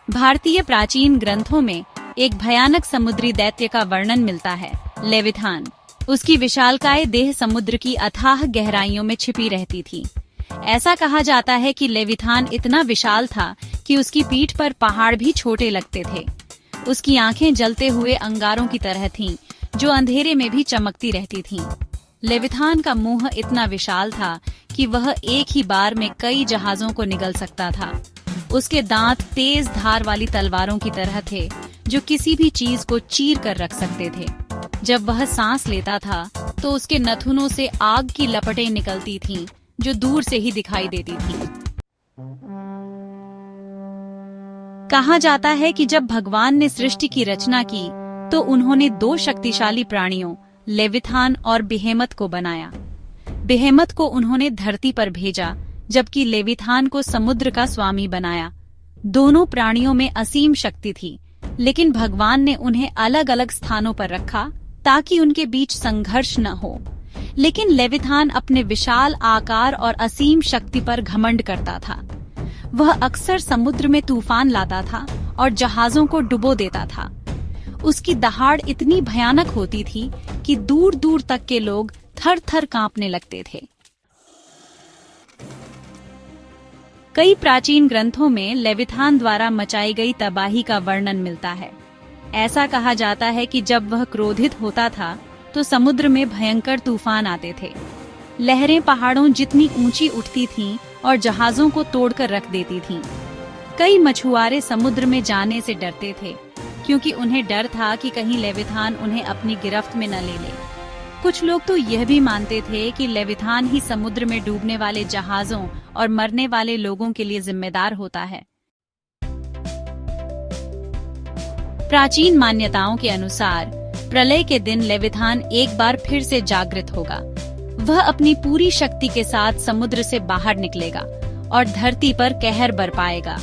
भारतीय प्राचीन ग्रंथों में एक भयानक समुद्री दैत्य का वर्णन मिलता है, लेविथान। उसकी विशालकाय देह समुद्र की अथाह गहराइयों में छिपी रहती थी। ऐसा कहा जाता है कि लेविथान इतना विशाल था कि उसकी पीठ पर पहाड़ भी छोटे लगते थे। उसकी आंखें जलते हुए अंगारों की तरह थीं, जो अंधेरे में भी चमकती रहती थीं। लेविथान का मुंह इतना विशाल था कि वह एक ही बार में कई जहाजों को निगल सकता था। उसके दांत तेज धार वाली तलवारों की तरह थे, जो किसी भी चीज को चीर कर रख सकते थे। जब वह सांस लेता था तो उसके नथुनों से आग की लपटें निकलती थीं, जो दूर से ही दिखाई देती थीं। कहा जाता है कि जब भगवान ने सृष्टि की रचना की तो उन्होंने दो शक्तिशाली प्राणियों, लेविथान और बेहेमत को बनाया। बेहेमत को उन्होंने धरती पर भेजा, जबकि लेविथान को समुद्र का स्वामी बनाया। दोनों प्राणियों में असीम शक्ति थी, लेकिन भगवान ने उन्हें अलग अलग स्थानों पर रखा ताकि उनके बीच संघर्ष न हो। लेकिन लेविथान अपने विशाल आकार और असीम शक्ति पर घमंड करता था। वह अक्सर समुद्र में तूफान लाता था और जहाजों को डुबो देता था। उसकी दहाड़ इतनी भयानक होती थी कि दूर दूर तक के लोग थर थर कांपने लगते थे। कई प्राचीन ग्रंथों में लेविथान द्वारा मचाई गई तबाही का वर्णन मिलता है। ऐसा कहा जाता है कि जब वह क्रोधित होता था तो समुद्र में भयंकर तूफान आते थे। लहरें पहाड़ों जितनी ऊंची उठती थीं और जहाजों को तोड़कर रख देती थीं। कई मछुआरे समुद्र में जाने से डरते थे, क्योंकि उन्हें डर था कि कहीं लेविथान उन्हें अपनी गिरफ्त में न ले ले। कुछ लोग तो यह भी मानते थे कि लेविथान ही समुद्र में डूबने वाले जहाजों और मरने वाले लोगों के लिए जिम्मेदार होता है। प्राचीन मान्यताओं के अनुसार प्रलय के दिन लेविथान एक बार फिर से जागृत होगा। वह अपनी पूरी शक्ति के साथ समुद्र से बाहर निकलेगा और धरती पर कहर बरपाएगा।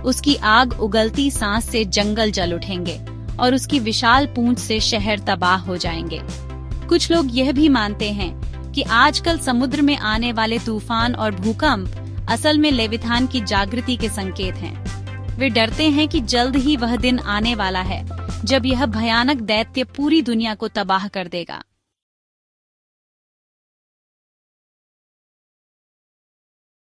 उसकी आग उगलती सांस से जंगल जल उठेंगे और उसकी विशाल पूंछ से शहर तबाह हो जाएंगे। कुछ लोग यह भी मानते हैं कि आजकल समुद्र में आने वाले तूफान और भूकंप असल में लेविथान की जागृति के संकेत हैं। वे डरते हैं कि जल्द ही वह दिन आने वाला है जब यह भयानक दैत्य पूरी दुनिया को तबाह कर देगा।